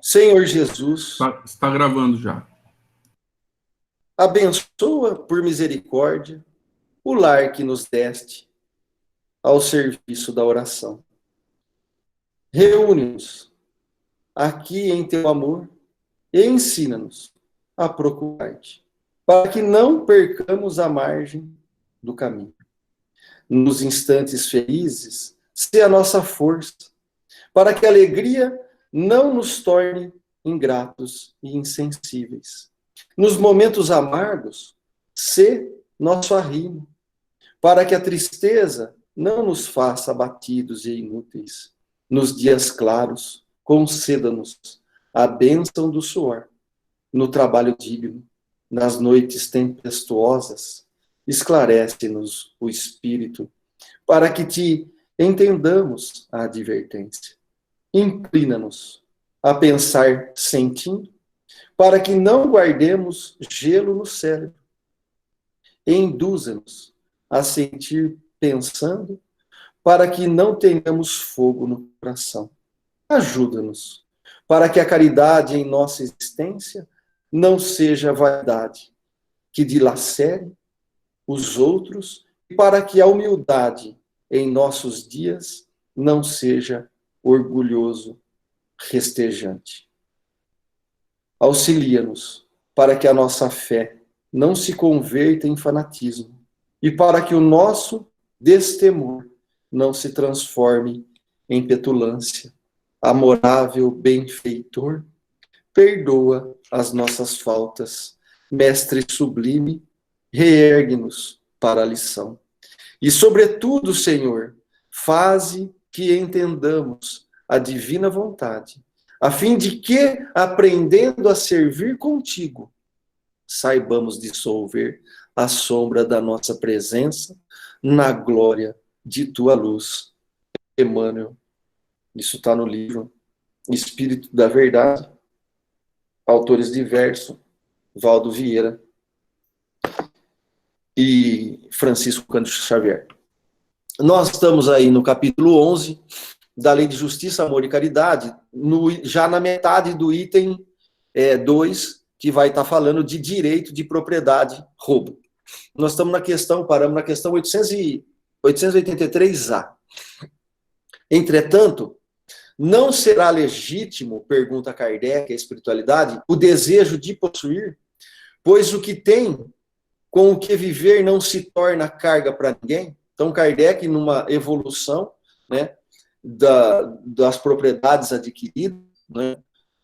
Senhor Jesus, Está gravando já. abençoa por misericórdia o lar que nos deste ao serviço da oração. Reúne-nos aqui em teu amor e ensina-nos a procurar-te, para que não percamos a margem do caminho. Nos instantes felizes, se a nossa força, para que a alegria não nos torne ingratos e insensíveis. Nos momentos amargos, se nosso arrimo, para que a tristeza não nos faça abatidos e inúteis. Nos dias claros, conceda-nos a bênção do suor, no trabalho digno, nas noites tempestuosas, esclarece-nos o espírito, para que te entendamos a advertência. Inclina-nos a pensar sentindo, para que não guardemos gelo no cérebro. Induza-nos a sentir pensando, para que não tenhamos fogo no coração. Ajuda-nos, para que a caridade em nossa existência não seja vaidade, que dilacere os outros, e para que a humildade em nossos dias não seja orgulhoso, restejante. Auxilia-nos para que a nossa fé não se converta em fanatismo e para que o nosso destemor não se transforme em petulância. Amorável benfeitor, perdoa as nossas faltas. Mestre sublime, reergue-nos para a lição. E, sobretudo, Senhor, faze que entendamos a divina vontade, a fim de que, aprendendo a servir contigo, saibamos dissolver a sombra da nossa presença na glória de tua luz. Emmanuel. Isso está no livro Espírito da Verdade, autores diversos, Valdo Vieira e Francisco Cândido Xavier. Nós estamos aí no capítulo 11 da Lei de Justiça, Amor e Caridade, já na metade do item 2, que vai estar falando de direito de propriedade, roubo. Nós estamos paramos na questão 883A. Entretanto, não será legítimo, pergunta Kardec, a espiritualidade, o desejo de possuir, pois o que tem com o que viver não se torna carga para ninguém. Então, Kardec, numa evolução, né, das propriedades adquiridas, né,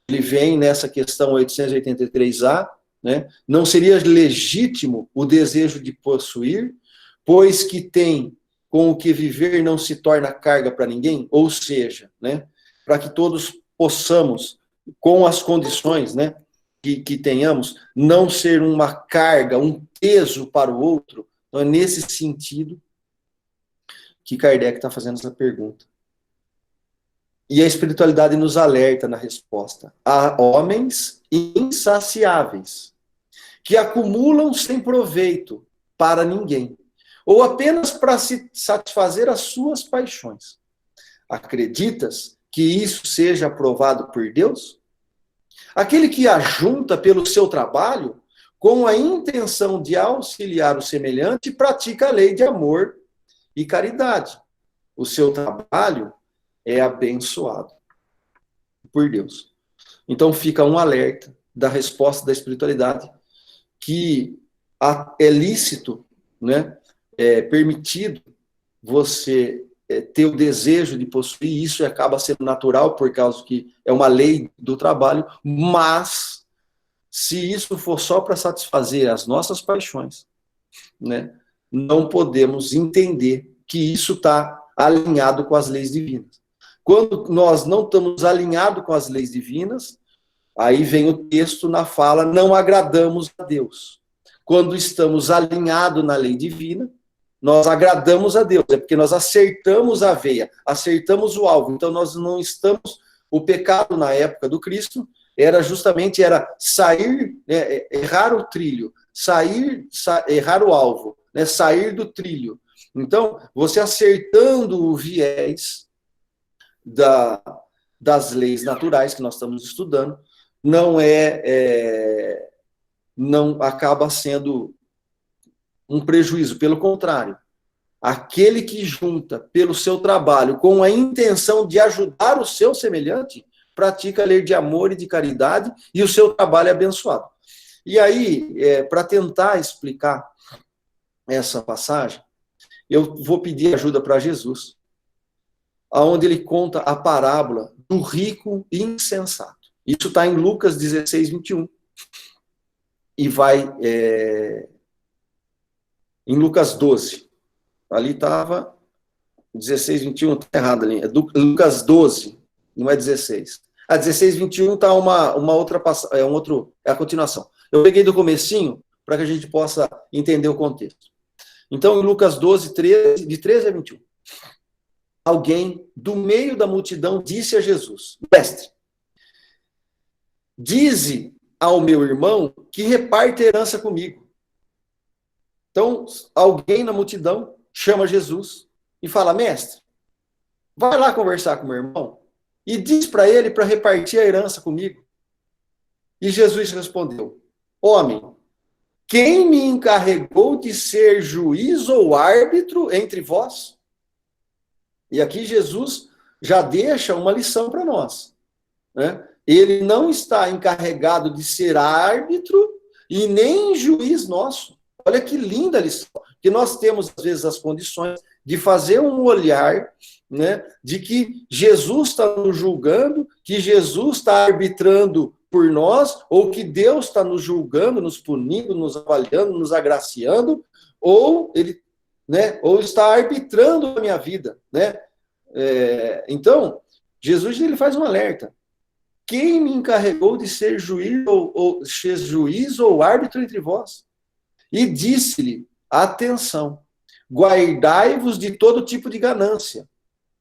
ele vem nessa questão 883A, né, não seria legítimo o desejo de possuir, pois que tem com o que viver não se torna carga para ninguém, ou seja, né, para que todos possamos, com as condições, né, que tenhamos, não ser uma carga, um peso para o outro. Então, é nesse sentido que Kardec está fazendo essa pergunta. E a espiritualidade nos alerta na resposta. Há homens insaciáveis, que acumulam sem proveito para ninguém, ou apenas para se satisfazer as suas paixões. Acreditas que isso seja aprovado por Deus? Aquele que ajunta pelo seu trabalho, com a intenção de auxiliar o semelhante, pratica a lei de amor e caridade. O seu trabalho é abençoado por Deus. Então fica um alerta da resposta da espiritualidade, que é lícito, né, é permitido você ter o desejo de possuir, isso acaba sendo natural, por causa que é uma lei do trabalho, mas se isso for só para satisfazer as nossas paixões, né, não podemos entender que isso está alinhado com as leis divinas. Quando nós não estamos alinhados com as leis divinas, aí vem o texto na fala, não agradamos a Deus. Quando estamos alinhados na lei divina, nós agradamos a Deus, é porque nós acertamos a veia, acertamos o alvo. Então nós não estamos, o pecado na época do Cristo era justamente sair, errar o trilho, errar o alvo, né, sair do trilho. Então, você acertando o viés das leis naturais que nós estamos estudando, não não acaba sendo um prejuízo, pelo contrário. Aquele que junta pelo seu trabalho com a intenção de ajudar o seu semelhante, pratica a lei de amor e de caridade, e o seu trabalho é abençoado. E aí, para tentar explicar essa passagem, eu vou pedir ajuda para Jesus, onde ele conta a parábola do rico insensato. Isso está em Lucas 16, 21. E vai em Lucas 12. Ali estava 16, 21, está errado ali. É Lucas 12, não é 16. A 16, 21 está uma outra passagem, é a continuação. Eu peguei do comecinho para que a gente possa entender o contexto. Então, em Lucas 12, 13, de 13 a 21. Alguém do meio da multidão disse a Jesus: Mestre, dize ao meu irmão que reparte a herança comigo. Então, alguém na multidão chama Jesus e fala: Mestre, vai lá conversar com meu irmão e diz para ele para repartir a herança comigo. E Jesus respondeu: Homem, quem me encarregou de ser juiz ou árbitro entre vós? E aqui Jesus já deixa uma lição para nós, né? Ele não está encarregado de ser árbitro e nem juiz nosso. Olha que linda lição. Que nós temos, às vezes, as condições de fazer um olhar, né, de que Jesus está nos julgando, que Jesus está arbitrando por nós, ou que Deus está nos julgando, nos punindo, nos avaliando, nos agraciando, ou ele, né, ou está arbitrando a minha vida, né? Então, Jesus ele faz um alerta. Quem me encarregou de ser juiz ou árbitro entre vós? E disse-lhe: atenção, guardai-vos de todo tipo de ganância,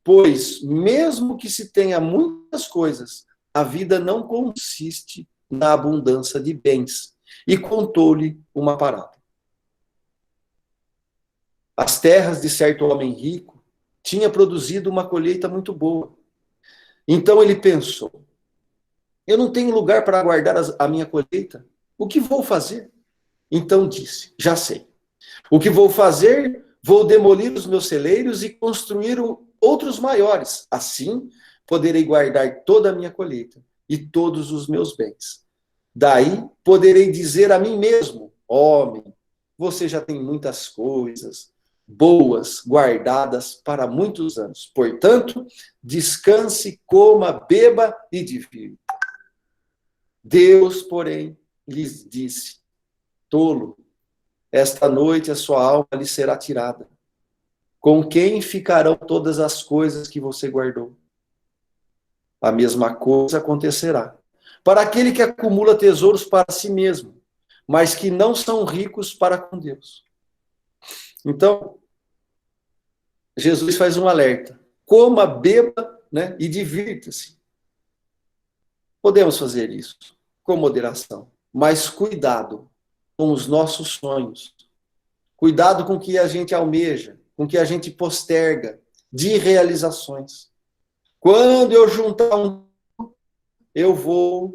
pois mesmo que se tenha muitas coisas, a vida não consiste na abundância de bens. E contou-lhe uma parábola. As terras de certo homem rico tinha produzido uma colheita muito boa. Então ele pensou: eu não tenho lugar para guardar a minha colheita. O que vou fazer? Então disse: já sei. O que vou fazer? Vou demolir os meus celeiros e construir outros maiores. Assim, poderei guardar toda a minha colheita e todos os meus bens. Daí, poderei dizer a mim mesmo: homem, você já tem muitas coisas boas guardadas para muitos anos. Portanto, descanse, coma, beba e divirta. Deus, porém, lhes disse: tolo, esta noite a sua alma lhe será tirada. Com quem ficarão todas as coisas que você guardou? A mesma coisa acontecerá para aquele que acumula tesouros para si mesmo, mas que não são ricos para com Deus. Então, Jesus faz um alerta: coma, beba, né, e divirta-se. Podemos fazer isso com moderação, mas cuidado com os nossos sonhos. Cuidado com o que a gente almeja, com o que a gente posterga de realizações. Quando eu juntar eu vou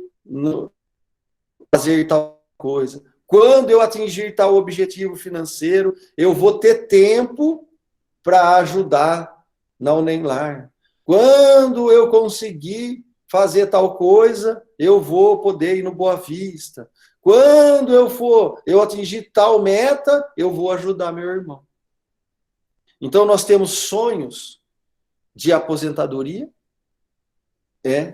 fazer tal coisa. Quando eu atingir tal objetivo financeiro, eu vou ter tempo para ajudar na UNEMLAR. Quando eu conseguir fazer tal coisa, eu vou poder ir no Boa Vista. Quando eu atingir tal meta, eu vou ajudar meu irmão. Então, nós temos sonhos de aposentadoria,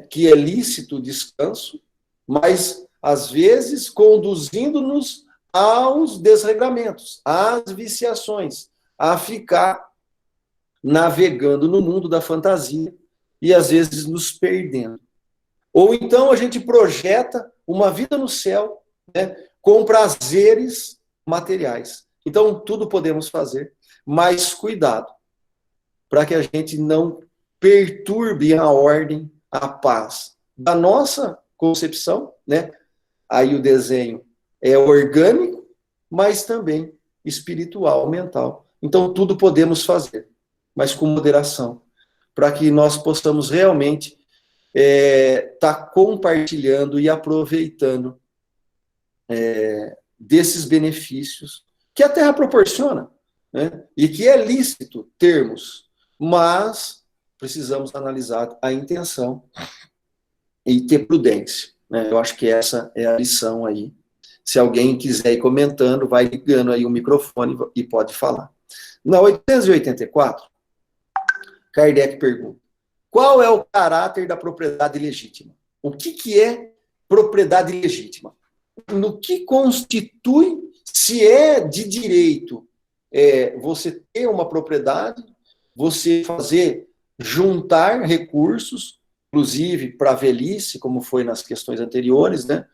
que é lícito o descanso, mas, às vezes, conduzindo-nos aos desregramentos, às viciações, a ficar navegando no mundo da fantasia e, às vezes, nos perdendo. Ou então a gente projeta uma vida no céu, né, com prazeres materiais. Então, tudo podemos fazer, mas cuidado, para que a gente não perturbe a ordem, a paz da nossa concepção, né? Aí o desenho é orgânico, mas também espiritual, mental. Então, tudo podemos fazer, mas com moderação, para que nós possamos realmente está compartilhando e aproveitando desses benefícios que a Terra proporciona, né? E que é lícito termos, mas precisamos analisar a intenção e ter prudência, né? Eu acho que essa é a lição aí. Se alguém quiser ir comentando, vai ligando aí o microfone e pode falar. Na 884, Kardec pergunta: qual é o caráter da propriedade legítima? O que é propriedade legítima? No que constitui, se é de direito, você ter uma propriedade, você fazer, juntar recursos, inclusive para a velhice, como foi nas questões anteriores, né?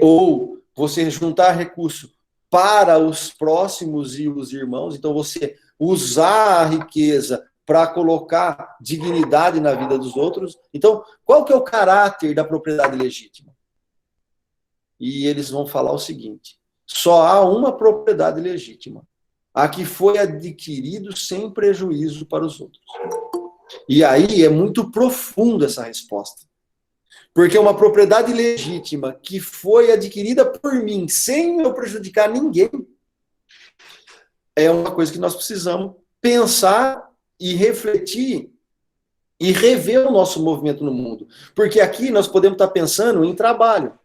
Ou você juntar recurso para os próximos e os irmãos, então você usar a riqueza para colocar dignidade na vida dos outros. Então, qual que é o caráter da propriedade legítima? E eles vão falar o seguinte: só há uma propriedade legítima, a que foi adquirido sem prejuízo para os outros. E aí é muito profundo essa resposta. Porque uma propriedade legítima que foi adquirida por mim, sem eu prejudicar ninguém, é uma coisa que nós precisamos pensar e refletir e rever o nosso movimento no mundo. Porque aqui nós podemos estar pensando em trabalho,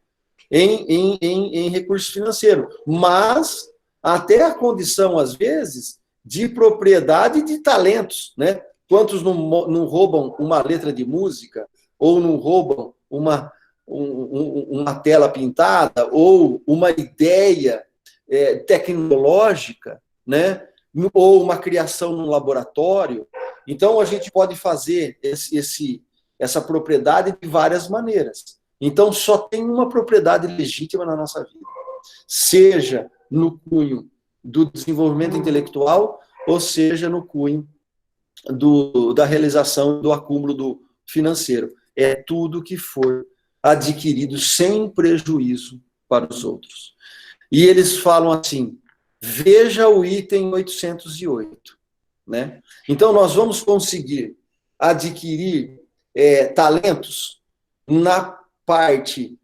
em recurso financeiro, mas até a condição, às vezes, de propriedade de talentos, né? Quantos não roubam uma letra de música, ou não roubam uma tela pintada, ou uma ideia tecnológica, né? Ou uma criação num laboratório. Então, a gente pode fazer essa propriedade de várias maneiras. Então, só tem uma propriedade legítima na nossa vida. Seja no cunho do desenvolvimento intelectual, ou seja no cunho da realização do acúmulo do financeiro. É tudo que for adquirido sem prejuízo para os outros. E eles falam assim: veja o item 808. Né? Então, nós vamos conseguir adquirir talentos na parte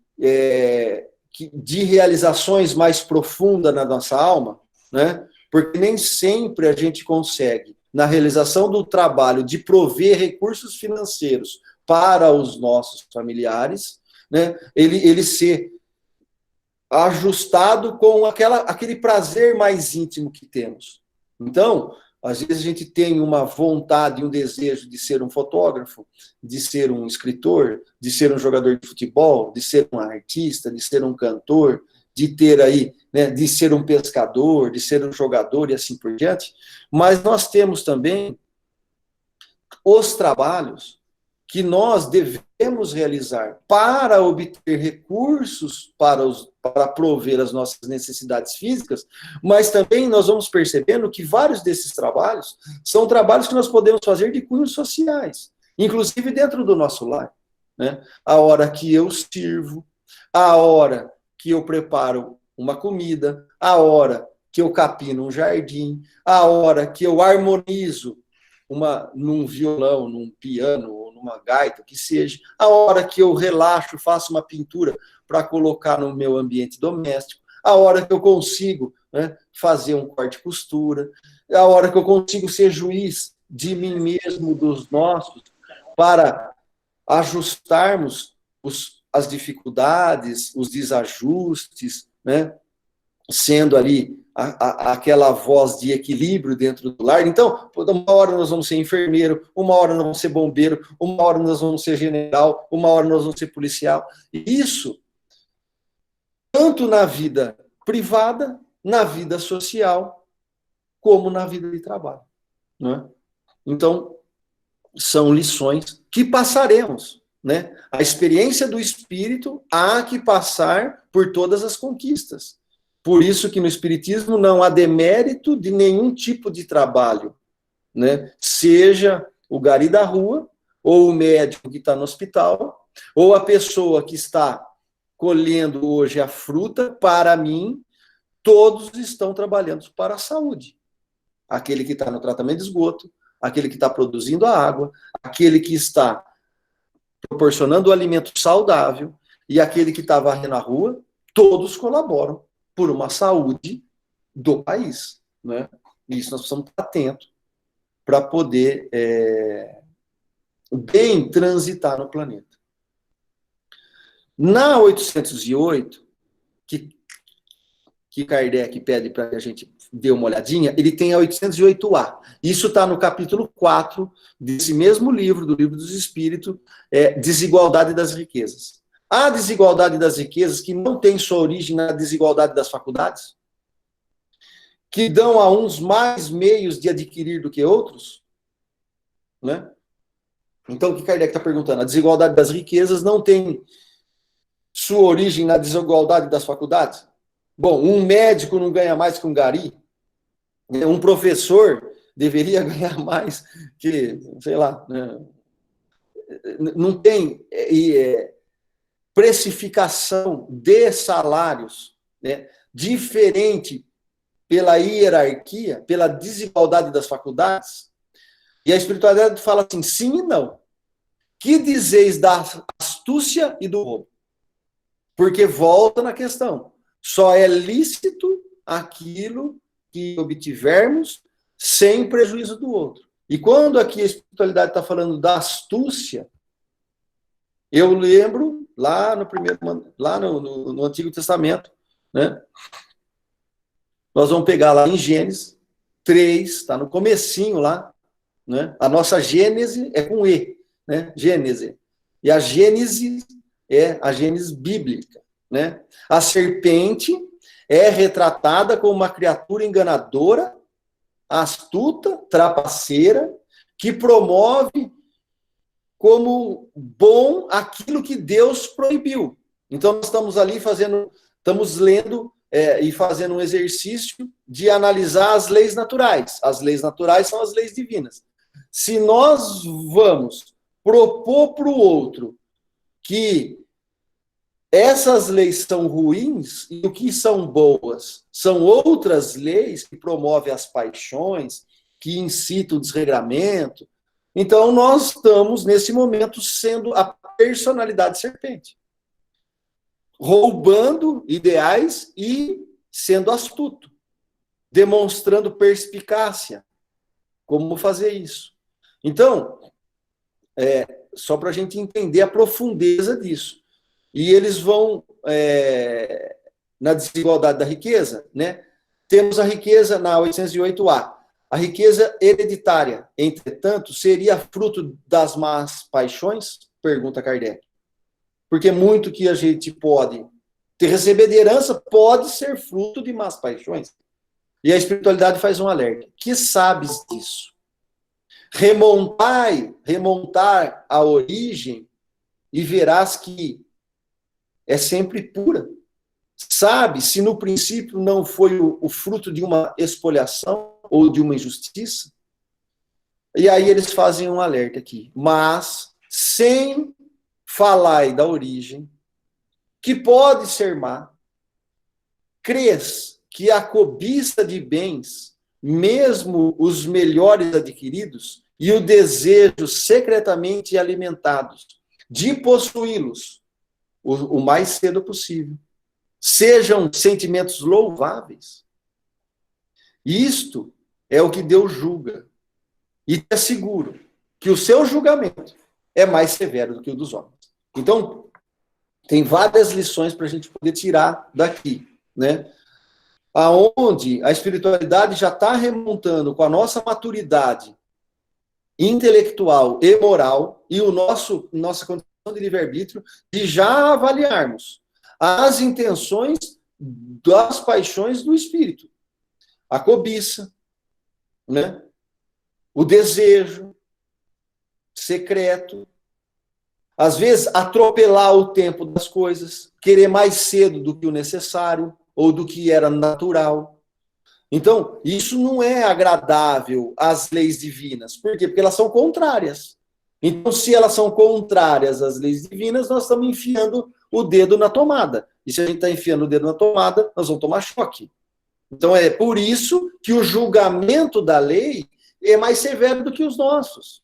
de realizações mais profunda na nossa alma, né? Porque nem sempre a gente consegue, na realização do trabalho, de prover recursos financeiros para os nossos familiares, né? Ele ser ajustado com aquele prazer mais íntimo que temos. Então, às vezes a gente tem uma vontade, um desejo de ser um fotógrafo, de ser um escritor, de ser um jogador de futebol, de ser um artista, de ser um cantor, de ter aí, né, de ser um pescador, de ser um jogador e assim por diante. Mas nós temos também os trabalhos que nós devemos realizar para obter recursos para prover as nossas necessidades físicas, mas também nós vamos percebendo que vários desses trabalhos são trabalhos que nós podemos fazer de cunhos sociais, inclusive dentro do nosso lar, né? A hora que eu sirvo, a hora que eu preparo uma comida, a hora que eu capino um jardim, a hora que eu harmonizo num violão, num piano, ou numa gaita, que seja, a hora que eu relaxo, faço uma pintura para colocar no meu ambiente doméstico, a hora que eu consigo, né, fazer um corte e costura, a hora que eu consigo ser juiz de mim mesmo, dos nossos, para ajustarmos as dificuldades, os desajustes, né, sendo ali aquela voz de equilíbrio dentro do lar. Então, uma hora nós vamos ser enfermeiro, uma hora nós vamos ser bombeiro, uma hora nós vamos ser general, uma hora nós vamos ser policial. E isso, tanto na vida privada, na vida social, como na vida de trabalho. Não é? Então, são lições que passaremos. Né? A experiência do espírito há que passar por todas as conquistas. Por isso que no Espiritismo não há demérito de nenhum tipo de trabalho, né? Seja o gari da rua, ou o médico que está no hospital, ou a pessoa que está colhendo hoje a fruta, para mim, todos estão trabalhando para a saúde. Aquele que está no tratamento de esgoto, aquele que está produzindo a água, aquele que está proporcionando o alimento saudável, e aquele que está varrendo a rua, todos colaboram por uma saúde do país, né? E isso nós precisamos estar atentos para poder bem transitar no planeta. Na 808, que Kardec pede para a gente dê uma olhadinha, ele tem a 808A. Isso está no capítulo 4 desse mesmo livro, do Livro dos Espíritos, Desigualdade das Riquezas. A desigualdade das riquezas, que não tem sua origem na desigualdade das faculdades, que dão a uns mais meios de adquirir do que outros, né? Então, o que Kardec está perguntando? A desigualdade das riquezas não tem sua origem na desigualdade das faculdades? Bom, um médico não ganha mais que um gari? Um professor deveria ganhar mais que, sei lá, né? Não tem precificação de salários, né, diferente pela hierarquia, pela desigualdade das faculdades? E a espiritualidade fala assim, sim e não. Que dizeis da astúcia e do roubo? Porque volta na questão. Só é lícito aquilo que obtivermos sem prejuízo do outro. E quando aqui a espiritualidade está falando da astúcia, eu lembro lá no Antigo Testamento, né? Nós vamos pegar lá em Gênesis 3, está no comecinho lá, né? A nossa Gênese é com E, né? Gênese. E a Gênese é a Gênese bíblica, né? A serpente é retratada como uma criatura enganadora, astuta, trapaceira, que promove como bom aquilo que Deus proibiu. Então, nós estamos ali estamos lendo e fazendo um exercício de analisar as leis naturais. As leis naturais são as leis divinas. Se nós vamos propor para o outro que essas leis são ruins e o que são boas são outras leis que promovem as paixões, que incitam o desregramento, então nós estamos, nesse momento, sendo a personalidade serpente, roubando ideais e sendo astuto, demonstrando perspicácia. Como fazer isso? Então, só para a gente entender a profundeza disso. E eles vão, na desigualdade da riqueza, né? Temos a riqueza na 808A. A riqueza hereditária, entretanto, seria fruto das más paixões? Pergunta Kardec. Porque muito que a gente pode receber de herança pode ser fruto de más paixões. E a espiritualidade faz um alerta. Que sabes disso? Remontar a origem e verás que é sempre pura. Sabe, se no princípio não foi o fruto de uma expoliação ou de uma injustiça? E aí eles fazem um alerta aqui. Mas, sem falar da origem, que pode ser má, crês que a cobiça de bens, mesmo os melhores adquiridos, e o desejo secretamente alimentados de possuí-los o mais cedo possível, sejam sentimentos louváveis? Isto é o que Deus julga. E te asseguro que o seu julgamento é mais severo do que o dos homens. Então, tem várias lições para a gente poder tirar daqui, né? Aonde a espiritualidade já está remontando com a nossa maturidade intelectual e moral e nossa condição de livre-arbítrio de já avaliarmos as intenções das paixões do espírito. A cobiça, né? O desejo secreto, às vezes atropelar o tempo das coisas, querer mais cedo do que o necessário ou do que era natural. Então, isso não é agradável às leis divinas. Por quê? Porque elas são contrárias. Então, se elas são contrárias às leis divinas, nós estamos enfiando o dedo na tomada. E se a gente está enfiando o dedo na tomada, nós vamos tomar choque. Então, é por isso que o julgamento da lei é mais severo do que os nossos.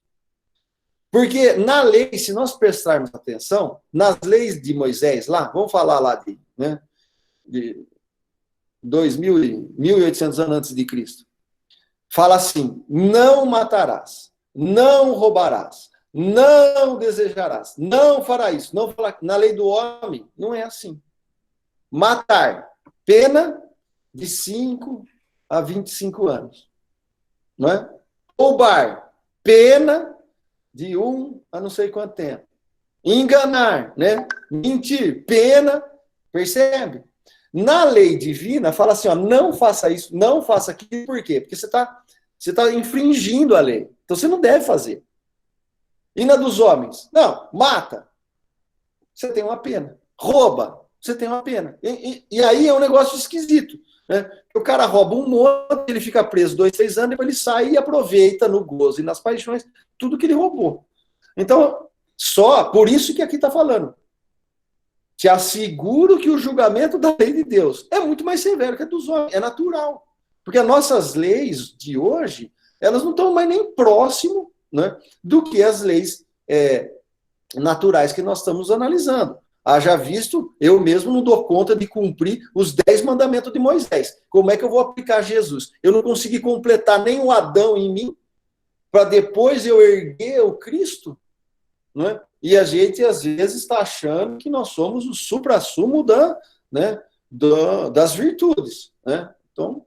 Porque na lei, se nós prestarmos atenção, nas leis de Moisés, lá, vamos falar lá de 1.800 anos antes de Cristo, fala assim: não matarás, não roubarás, não desejarás, não fará isso, não fará. Na lei do homem, não é assim. Matar, pena de 5 a 25 anos. Não é? Roubar, pena de 1 a não sei quanto tempo. Enganar, né? Mentir, pena, percebe? Na lei divina, fala assim, ó, não faça isso, não faça aquilo, por quê? Porque você tá infringindo a lei. Então você não deve fazer. E na dos homens? Não, mata. Você tem uma pena. Rouba, você tem uma pena. E aí é um negócio esquisito. Né? O cara rouba um monte, ele fica preso 2, 3 anos, depois ele sai e aproveita no gozo e nas paixões tudo que ele roubou. Então, só por isso que aqui está falando. Te asseguro que o julgamento da lei de Deus é muito mais severo que a dos homens. É natural. Porque as nossas leis de hoje, elas não estão mais nem próximo, né, do que as leis naturais que nós estamos analisando. Haja visto, eu mesmo não dou conta de cumprir os 10 mandamentos de Moisés. Como é que eu vou aplicar Jesus? Eu não consegui completar nem o Adão em mim, para depois eu erguer o Cristo, né? E a gente, às vezes, está achando que nós somos o suprassumo das virtudes. Né? Então,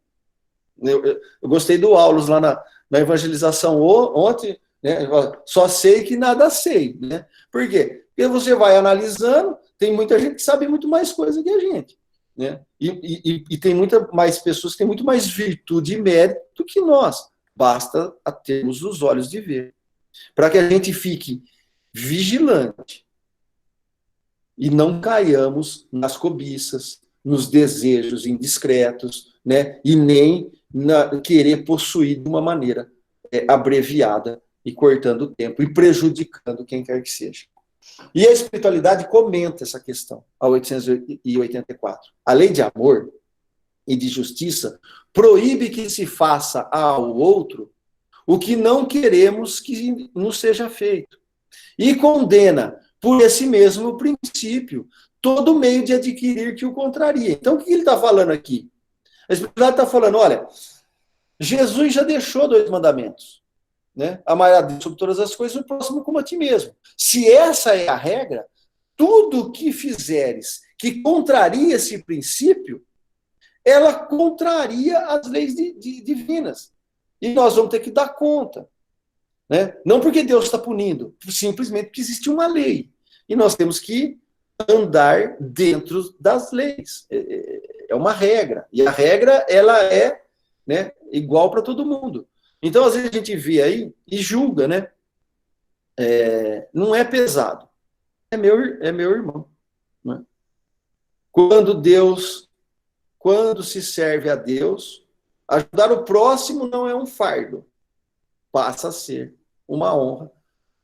eu gostei do Aulus lá na evangelização ontem, né? Só sei que nada sei. Né? Por quê? Porque você vai analisando, tem muita gente que sabe muito mais coisa que a gente. Né? E tem muita mais pessoas que têm muito mais virtude e mérito do que nós. Basta termos os olhos de ver. Para que a gente fique vigilante e não caiamos nas cobiças, nos desejos indiscretos, né? E nem querer possuir de uma maneira abreviada e cortando o tempo e prejudicando quem quer que seja. E a espiritualidade comenta essa questão, a 884. A lei de amor e de justiça proíbe que se faça ao outro o que não queremos que nos seja feito. E condena, por esse mesmo princípio, todo meio de adquirir que o contraria. Então, o que ele está falando aqui? A espiritualidade está falando, olha, Jesus já deixou 2 mandamentos. Né? Amar a Deus sobre todas as coisas e o próximo como a ti mesmo. Se essa é a regra, tudo que fizeres que contraria esse princípio, ela contraria as leis divinas. E nós vamos ter que dar conta. Né? Não porque Deus está punindo, simplesmente porque existe uma lei. E nós temos que andar dentro das leis. É uma regra. E a regra, ela é, né, igual para todo mundo. Então, às vezes a gente vê aí e julga, né? Não é pesado. É meu irmão. Né? Quando se serve a Deus, ajudar o próximo não é um fardo. Passa a ser uma honra,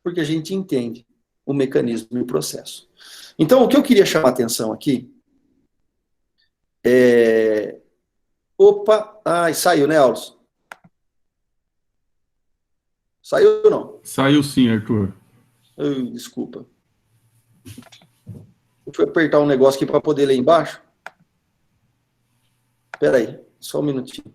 porque a gente entende o mecanismo e o processo. Então, o que eu queria chamar a atenção aqui é... Opa! Ai, saiu, né, Aulos? Saiu ou não? Saiu sim, Arthur. Desculpa. Eu fui apertar um negócio aqui para poder ler embaixo. Espera aí, só um minutinho.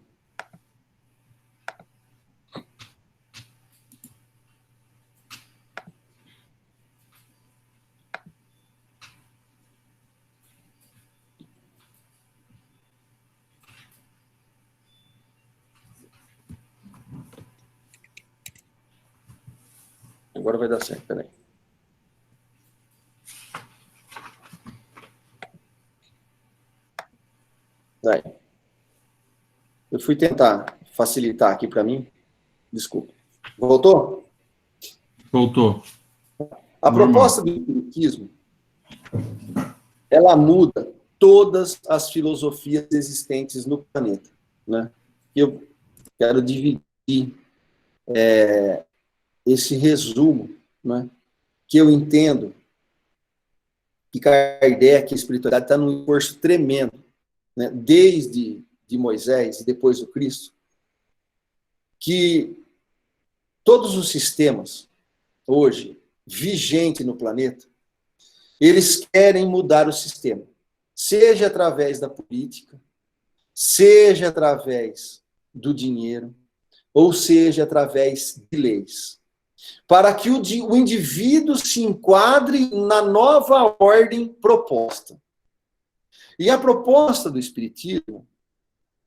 Agora vai dar certo, peraí. Aí. Eu fui tentar facilitar aqui para mim. Desculpa. Voltou? Voltou. A proposta do espiritismo, ela muda todas as filosofias existentes no planeta. Né? Eu quero dividir esse resumo, né, que eu entendo que Kardec, a espiritualidade, está num esforço tremendo, né, desde de Moisés e depois do Cristo, que todos os sistemas, hoje vigente no planeta, eles querem mudar o sistema, seja através da política, seja através do dinheiro, ou seja através de leis, para que o indivíduo se enquadre na nova ordem proposta. E a proposta do Espiritismo,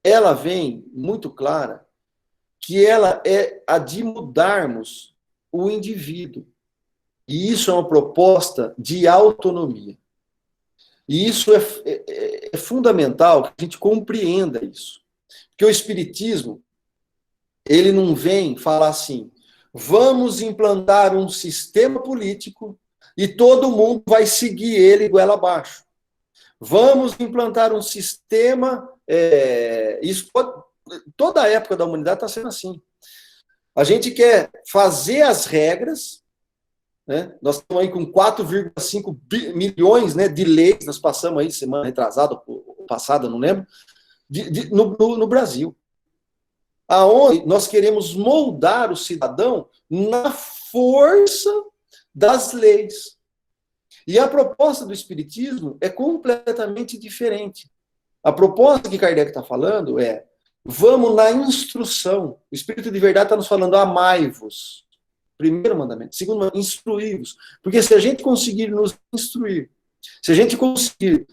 ela vem muito clara, que ela é a de mudarmos o indivíduo. E isso é uma proposta de autonomia. E isso é fundamental que a gente compreenda isso. Porque o Espiritismo, ele não vem falar assim, vamos implantar um sistema político e todo mundo vai seguir ele goela abaixo. Vamos implantar um sistema... toda a época da humanidade está sendo assim. A gente quer fazer as regras, né? Nós estamos aí com 4,5 milhões, né, de leis, nós passamos aí semana retrasada, ou passada, não lembro, no Brasil. Aonde nós queremos moldar o cidadão na força das leis. E a proposta do Espiritismo é completamente diferente. A proposta que Kardec está falando é, vamos na instrução. O Espírito de Verdade está nos falando, amai-vos. Primeiro mandamento. Segundo, instruí-vos. Porque se a gente conseguir nos instruir, se a gente conseguir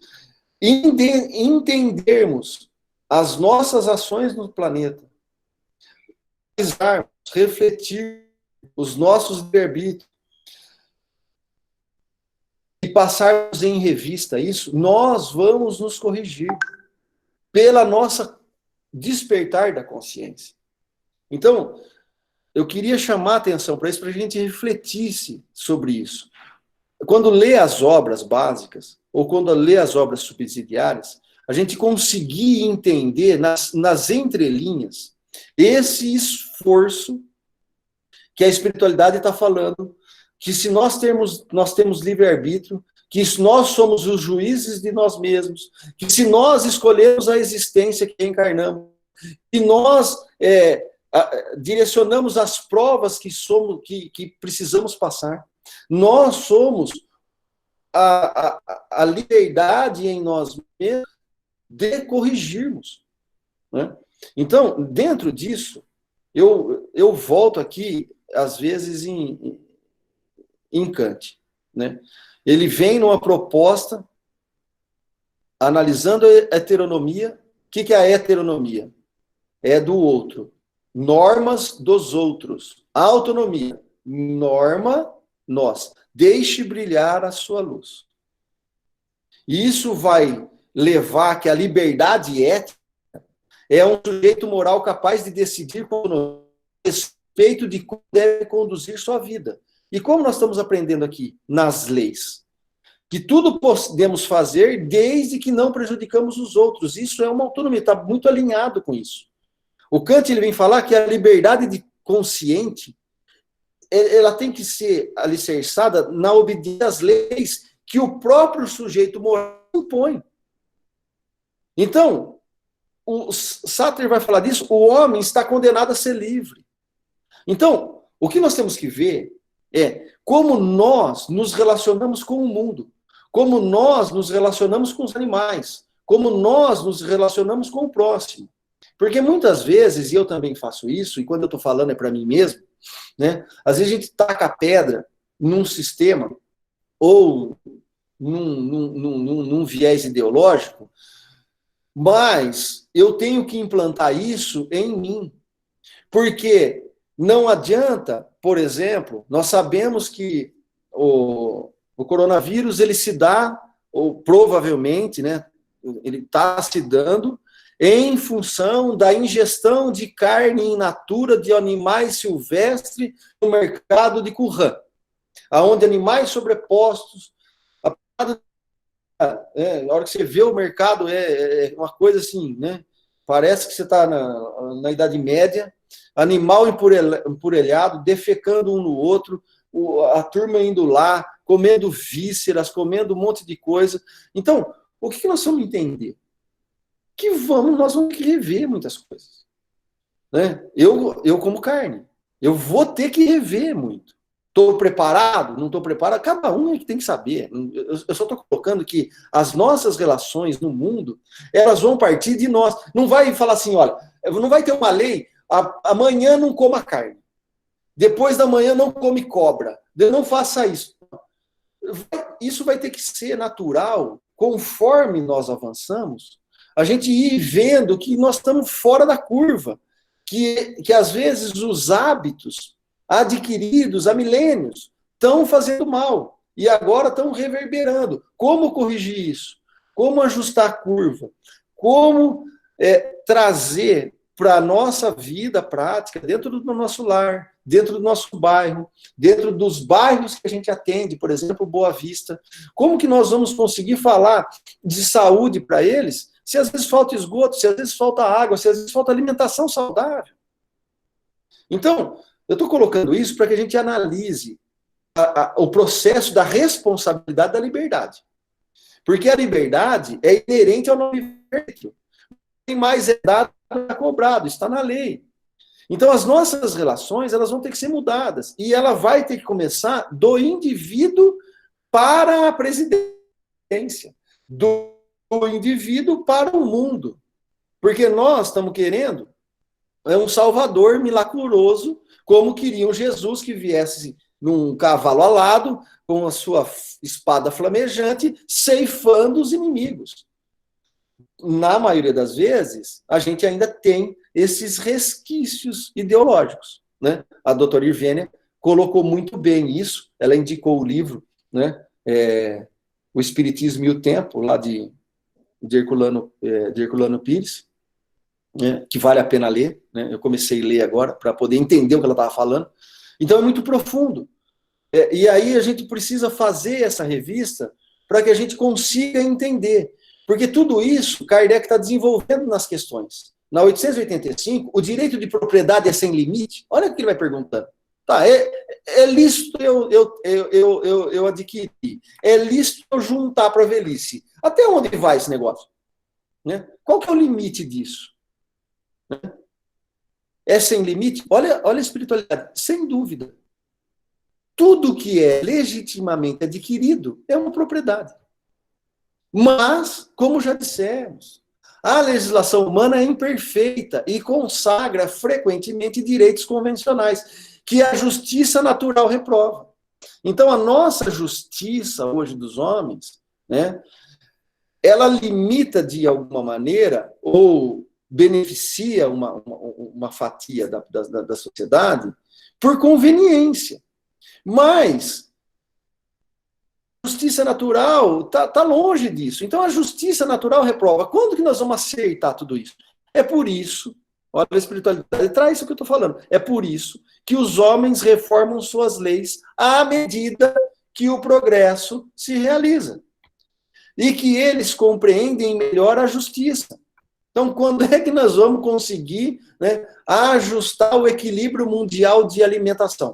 entendermos as nossas ações no planeta, refletir os nossos livre-arbítrios, e passarmos em revista isso, nós vamos nos corrigir pela nossa despertar da consciência. Então, eu queria chamar a atenção para isso, para a gente refletisse sobre isso. Quando lê as obras básicas, ou quando lê as obras subsidiárias, a gente conseguir entender nas entrelinhas esse esforço que a espiritualidade está falando, que se nós temos livre-arbítrio, que nós somos os juízes de nós mesmos, que se nós escolhemos a existência que encarnamos, que nós direcionamos as provas que precisamos passar, nós somos a liberdade em nós mesmos de corrigirmos, né? Então, dentro disso, eu volto aqui, às vezes, em Kant, né? Ele vem numa proposta analisando a heteronomia. O que é a heteronomia? É do outro. Normas dos outros. Autonomia. Norma, nós. Deixe brilhar a sua luz. E isso vai levar que a liberdade ética é um sujeito moral capaz de decidir com respeito de como deve conduzir sua vida. E como nós estamos aprendendo aqui? Nas leis. Que tudo podemos fazer desde que não prejudicamos os outros. Isso é uma autonomia, está muito alinhado com isso. O Kant ele vem falar que a liberdade de consciente ela tem que ser alicerçada na obediência às leis que o próprio sujeito moral impõe. Então, o Sartre vai falar disso, o homem está condenado a ser livre. Então, o que nós temos que ver é como nós nos relacionamos com o mundo, como nós nos relacionamos com os animais, como nós nos relacionamos com o próximo. Porque muitas vezes, e eu também faço isso, e quando eu estou falando é para mim mesmo, né? Às vezes a gente taca a pedra num sistema ou num viés ideológico, mas eu tenho que implantar isso em mim. Porque não adianta, por exemplo, nós sabemos que o coronavírus ele se dá, ou provavelmente, né, ele está se dando em função da ingestão de carne in natura de animais silvestres no mercado de Wuhan, onde animais sobrepostos, na hora que você vê o mercado, é uma coisa assim, né? Parece que você está na Idade Média, animal empurelhado, defecando um no outro, a turma indo lá, comendo vísceras, comendo um monte de coisa. Então, o que nós vamos entender? Que nós vamos que rever muitas coisas. Né? Eu como carne, eu vou ter que rever muito. Estou preparado? Não estou preparado? Cada um é que tem que saber. Eu só estou colocando que as nossas relações no mundo, elas vão partir de nós. Não vai falar assim, olha, não vai ter uma lei, amanhã não coma carne. Depois da manhã não come cobra. Não faça isso. Isso vai ter que ser natural, conforme nós avançamos, a gente ir vendo que nós estamos fora da curva, que às vezes os hábitos adquiridos há milênios estão fazendo mal e agora estão reverberando. Como corrigir isso? Como ajustar a curva? Como trazer para a nossa vida prática, dentro do nosso lar, dentro do nosso bairro, dentro dos bairros que a gente atende, por exemplo, Boa Vista. Como que nós vamos conseguir falar de saúde para eles se às vezes falta esgoto, se às vezes falta água, se às vezes falta alimentação saudável? Então, eu estou colocando isso para que a gente analise o processo da responsabilidade da liberdade. Porque a liberdade é inerente ao livre-arbítrio. Quem mais é dado é cobrado, está na lei. Então, as nossas relações, elas vão ter que ser mudadas. E ela vai ter que começar do indivíduo para a presidência. Do indivíduo para o mundo. Porque nós estamos querendo um salvador milagroso, como queriam Jesus que viesse num cavalo alado, com a sua espada flamejante, ceifando os inimigos. Na maioria das vezes, a gente ainda tem esses resquícios ideológicos, né? A doutora Irvênia colocou muito bem isso, ela indicou o livro, né? O Espiritismo e o Tempo, lá de Herculano Pires, né? Que vale a pena ler, né? Eu comecei a ler agora, para poder entender o que ela estava falando. Então é muito profundo. E aí a gente precisa fazer essa revista para que a gente consiga entender. Porque tudo isso Kardec está desenvolvendo nas questões. Na 885, o direito de propriedade é sem limite? Olha o que ele vai perguntando. Tá, é lícito eu adquirir. É lícito eu juntar para a velhice. Até onde vai esse negócio? Né? Qual que é o limite disso? É sem limite? Olha a espiritualidade. Sem dúvida. Tudo que é legitimamente adquirido é uma propriedade. Mas, como já dissemos, a legislação humana é imperfeita e consagra frequentemente direitos convencionais, que a justiça natural reprova. Então, a nossa justiça hoje dos homens, né, ela limita de alguma maneira, ou beneficia uma fatia da sociedade, por conveniência. Mas justiça natural está longe disso. Então, a justiça natural reprova. Quando que nós vamos aceitar tudo isso? É por isso, olha a espiritualidade, traz isso que eu estou falando. É por isso que os homens reformam suas leis à medida que o progresso se realiza. E que eles compreendem melhor a justiça. Então, quando é que nós vamos conseguir, né, ajustar o equilíbrio mundial de alimentação?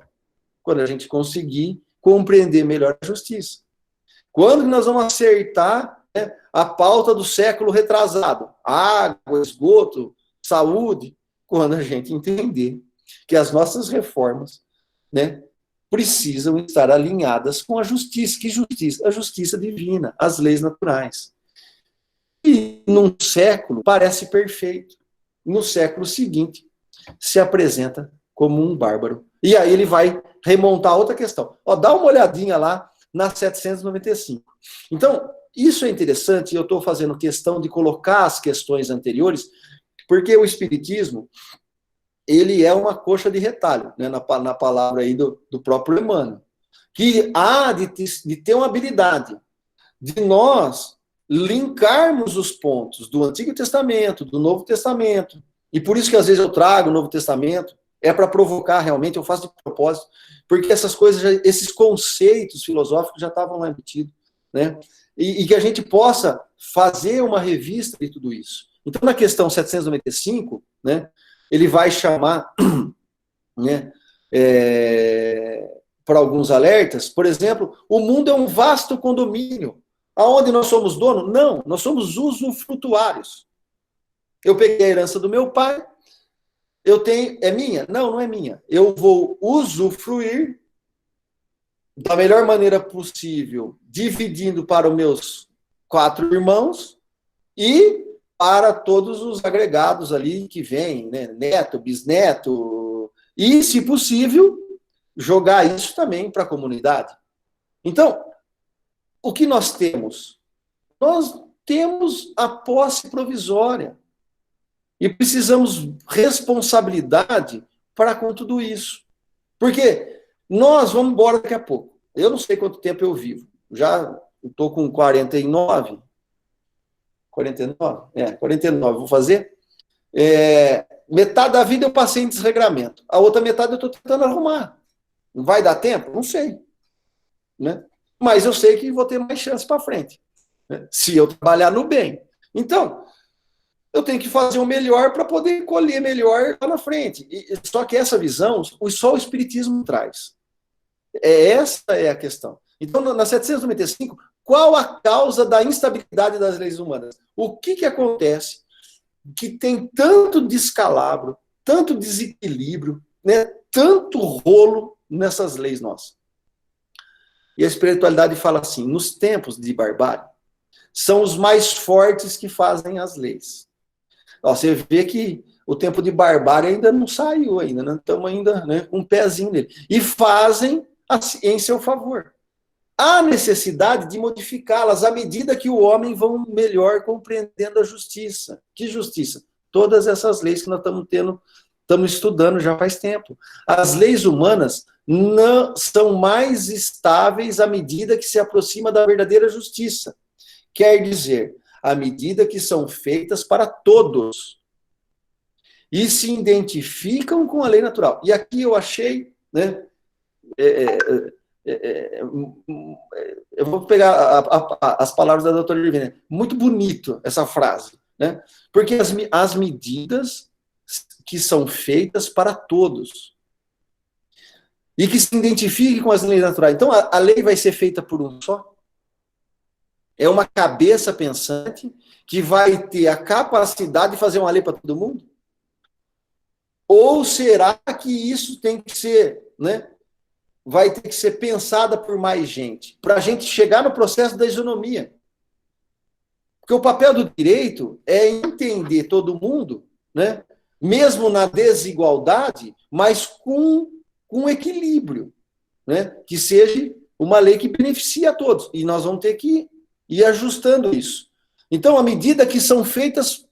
Quando a gente conseguir compreender melhor a justiça. Quando nós vamos acertar, né, a pauta do século retrasado? Água, esgoto, saúde. Quando a gente entender que as nossas reformas, né, precisam estar alinhadas com a justiça. Que justiça? A justiça divina, as leis naturais. E num século parece perfeito. No século seguinte, se apresenta como um bárbaro. E aí ele vai remontar outra questão. Dá uma olhadinha lá na 795. Então, isso é interessante, e eu estou fazendo questão de colocar as questões anteriores, porque o Espiritismo, ele é uma coxa de retalho, né, na palavra aí do próprio Emmanuel, que há de ter uma habilidade de nós linkarmos os pontos do Antigo Testamento, do Novo Testamento, e por isso que às vezes eu trago o Novo Testamento, é para provocar realmente, eu faço de propósito, porque essas coisas, esses conceitos filosóficos já estavam lá embutidos, né? E que a gente possa fazer uma revista de tudo isso. Então, na questão 795, né, ele vai chamar, né, para alguns alertas, por exemplo, o mundo é um vasto condomínio, aonde nós somos donos? Não, nós somos usufrutuários. Eu peguei a herança do meu pai, eu tenho, é minha? Não, não é minha. Eu vou usufruir da melhor maneira possível, dividindo para os meus 4 irmãos e para todos os agregados ali que vêm, né? Neto, bisneto, e, se possível, jogar isso também para a comunidade. Então, o que nós temos? Nós temos a posse provisória e precisamos responsabilidade para com tudo isso. Porque nós vamos embora daqui a pouco. Eu não sei quanto tempo eu vivo. Já estou com 49. 49, vou fazer. Metade da vida eu passei em desregramento. A outra metade eu estou tentando arrumar. Não vai dar tempo? Não sei. Né? Mas eu sei que vou ter mais chance para frente. Né? Se eu trabalhar no bem. Então, eu tenho que fazer o melhor para poder colher melhor lá na frente. Só que essa visão, só o Espiritismo traz. Essa é a questão. Então, na 795, qual a causa da instabilidade das leis humanas? O que acontece que tem tanto descalabro, tanto desequilíbrio, né, tanto rolo nessas leis nossas? E a espiritualidade fala assim, nos tempos de barbárie, são os mais fortes que fazem as leis. Você vê que o tempo de barbárie ainda não saiu, ainda, não estamos ainda, né, com um pezinho nele. E fazem em seu favor. Há necessidade de modificá-las à medida que o homem vão melhor compreendendo a justiça. Que justiça? Todas essas leis que nós estamos estudando já faz tempo. As leis humanas não são mais estáveis à medida que se aproxima da verdadeira justiça. Quer dizer, à medida que são feitas para todos e se identificam com a lei natural. E aqui eu achei, né, eu vou pegar as palavras da doutora Irvine, muito bonito essa frase, né? Porque as medidas que são feitas para todos e que se identifiquem com as leis naturais. Então, a lei vai ser feita por um só? É uma cabeça pensante que vai ter a capacidade de fazer uma lei para todo mundo? Ou será que isso tem que ser, né, vai ter que ser pensada por mais gente, para a gente chegar no processo da isonomia? Porque o papel do direito é entender todo mundo, né, mesmo na desigualdade, mas com equilíbrio, né, que seja uma lei que beneficie a todos. E nós vamos ter que ir ajustando isso. Então, à medida que são feitas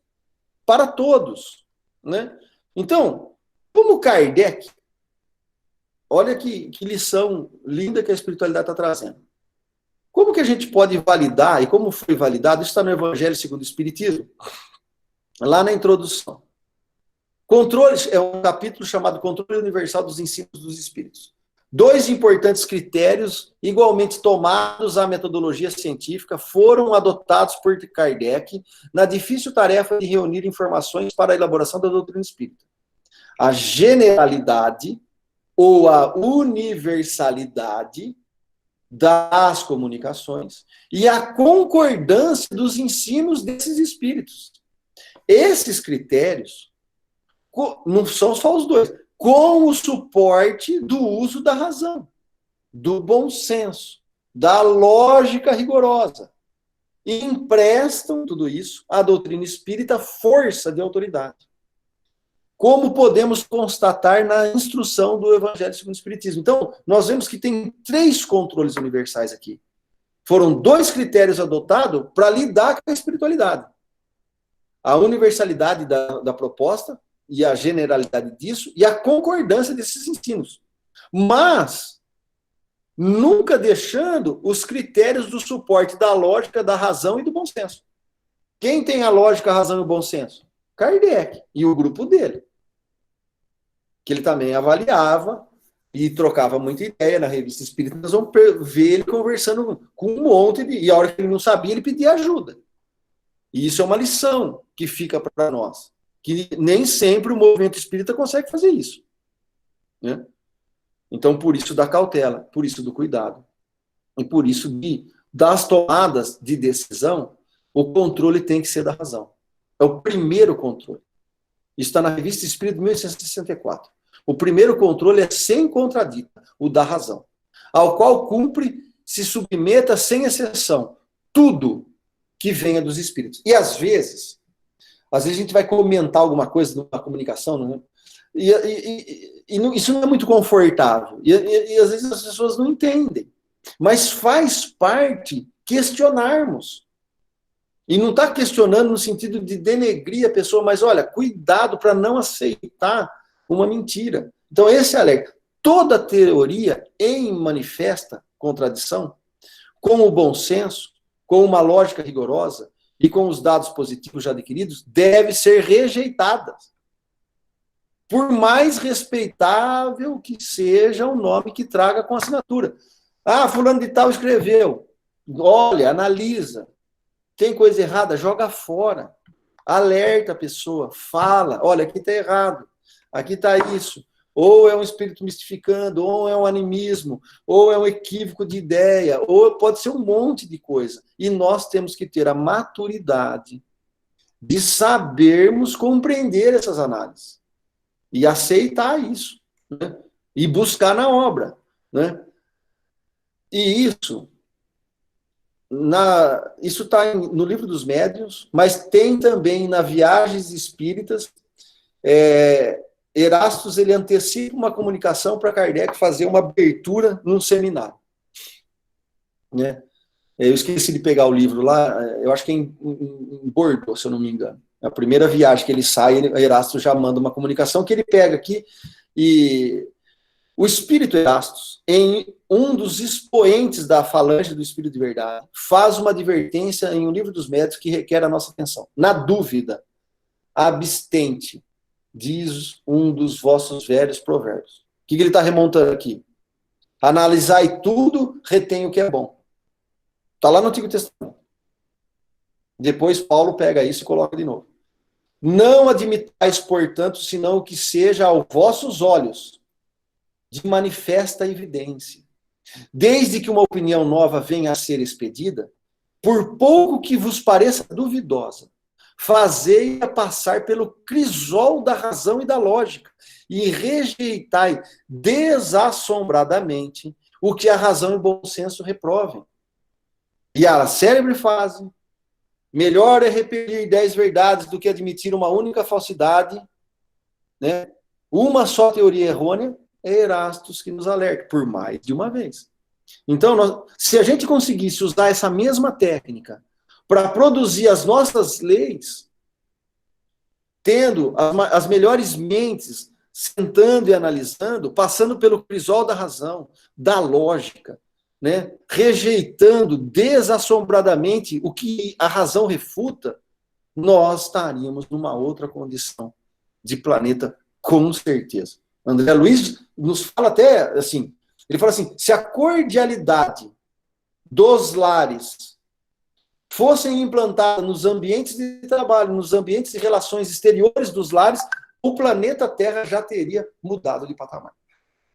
para todos, né? Então, como Kardec, olha que lição linda que a espiritualidade está trazendo. Como que a gente pode validar, e como foi validado, isso está no Evangelho segundo o Espiritismo, lá na introdução. Controles, é um capítulo chamado Controle Universal dos Ensinos dos Espíritos. 2 importantes critérios, igualmente tomados à metodologia científica, foram adotados por Kardec na difícil tarefa de reunir informações para a elaboração da doutrina espírita. A generalidade ou a universalidade das comunicações e a concordância dos ensinos desses espíritos. Esses critérios não são só os 2, com o suporte do uso da razão, do bom senso, da lógica rigorosa. E emprestam tudo isso à doutrina espírita força de autoridade. Como podemos constatar na instrução do Evangelho segundo o Espiritismo. Então, nós vemos que tem 3 controles universais aqui. Foram 2 critérios adotados para lidar com a espiritualidade. A universalidade da proposta, e a generalidade disso, e a concordância desses ensinos. Mas, nunca deixando os critérios do suporte da lógica, da razão e do bom senso. Quem tem a lógica, a razão e o bom senso? Kardec e o grupo dele. Que ele também avaliava e trocava muita ideia na revista Espírita. Nós vamos ver ele conversando com um monte de... E a hora que ele não sabia, ele pedia ajuda. E isso é uma lição que fica para nós. Que nem sempre o movimento espírita consegue fazer isso. Né? Então, por isso da cautela, por isso do cuidado. E por isso das tomadas de decisão, o controle tem que ser da razão. É o primeiro controle. Isso está na Revista Espírita de 1864. O primeiro controle é sem contradita, o da razão. ao qual cumpre se submeta sem exceção tudo que venha dos espíritos. E às vezes a gente vai comentar alguma coisa numa comunicação, né? Isso não é muito confortável. E às vezes as pessoas não entendem. Mas faz parte questionarmos. E não está questionando no sentido de denegrir a pessoa, mas olha, cuidado para não aceitar uma mentira. Então, esse é alerta. Toda teoria em manifesta contradição, com o bom senso, com uma lógica rigorosa e com os dados positivos já adquiridos, deve ser rejeitada. Por mais respeitável que seja o nome que traga com assinatura. Ah, fulano de tal escreveu. Olha, analisa. Tem coisa errada, joga fora. Alerta a pessoa, fala. Olha, aqui está errado. Aqui está isso. Ou é um espírito mistificando, ou é um animismo, ou é um equívoco de ideia, ou pode ser um monte de coisa. E nós temos que ter a maturidade de sabermos compreender essas análises. E aceitar isso. Né? E buscar na obra. Né? E isso está no Livro dos Médiuns, mas tem também na Viagens Espíritas. Erastus, ele antecipa uma comunicação para Kardec fazer uma abertura num seminário. Né? Eu esqueci de pegar o livro lá, eu acho que é em Bordeaux, se eu não me engano. A primeira viagem que ele sai, Erastus já manda uma comunicação que ele pega aqui, e o espírito Erastus, em um dos expoentes da falange do Espírito de Verdade, faz uma advertência em um Livro dos Médiuns que requer a nossa atenção. Na dúvida, abstente, diz um dos vossos velhos provérbios. O que ele está remontando aqui? Analisai tudo, retém o que é bom. Está lá no Antigo Testamento. Depois Paulo pega isso e coloca de novo. Não admitais, portanto, senão o que seja aos vossos olhos de manifesta evidência. Desde que uma opinião nova venha a ser expedida, por pouco que vos pareça duvidosa, fazei-a passar pelo crisol da razão e da lógica, e rejeitai desassombradamente o que a razão e o bom senso reprovem. E a célebre frase, melhor é repetir 10 verdades do que admitir uma única falsidade, né? Uma só teoria errônea, é Erastus que nos alerta, por mais de uma vez. Então, se a gente conseguisse usar essa mesma técnica para produzir as nossas leis, tendo as melhores mentes, sentando e analisando, passando pelo crisol da razão, da lógica, né? Rejeitando desassombradamente o que a razão refuta, nós estaríamos numa outra condição de planeta, com certeza. André Luiz nos fala até assim, ele fala assim, se a cordialidade dos lares fossem implantadas nos ambientes de trabalho, nos ambientes de relações exteriores dos lares, o planeta Terra já teria mudado de patamar.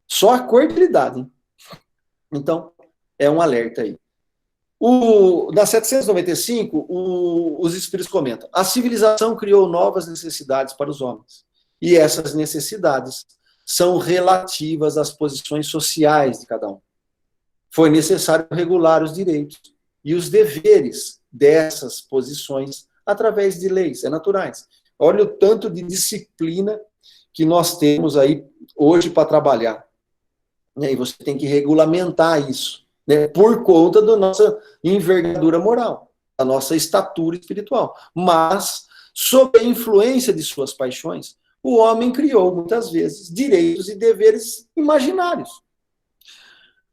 Só a cordialidade, hein? Então, é um alerta aí. Na 795, os espíritos comentam, a civilização criou novas necessidades para os homens, e essas necessidades são relativas às posições sociais de cada um. Foi necessário regular os direitos e os deveres dessas posições através de leis, naturais. Olha o tanto de disciplina que nós temos aí hoje para trabalhar. E você tem que regulamentar isso, né, por conta da nossa envergadura moral, da nossa estatura espiritual. Mas, sob a influência de suas paixões, o homem criou, muitas vezes, direitos e deveres imaginários,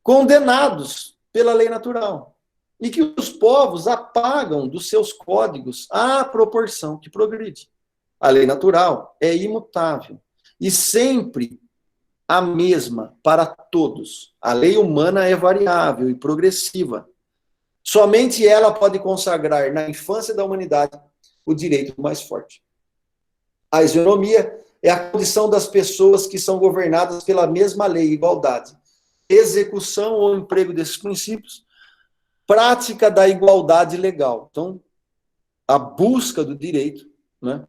condenados pela lei natural, e que os povos apagam dos seus códigos à proporção que progride. A lei natural é imutável e sempre a mesma para todos. A lei humana é variável e progressiva. Somente ela pode consagrar na infância da humanidade o direito mais forte. A isonomia é a condição das pessoas que são governadas pela mesma lei, igualdade, execução ou emprego desses princípios, prática da igualdade legal. Então, a busca do direito, né,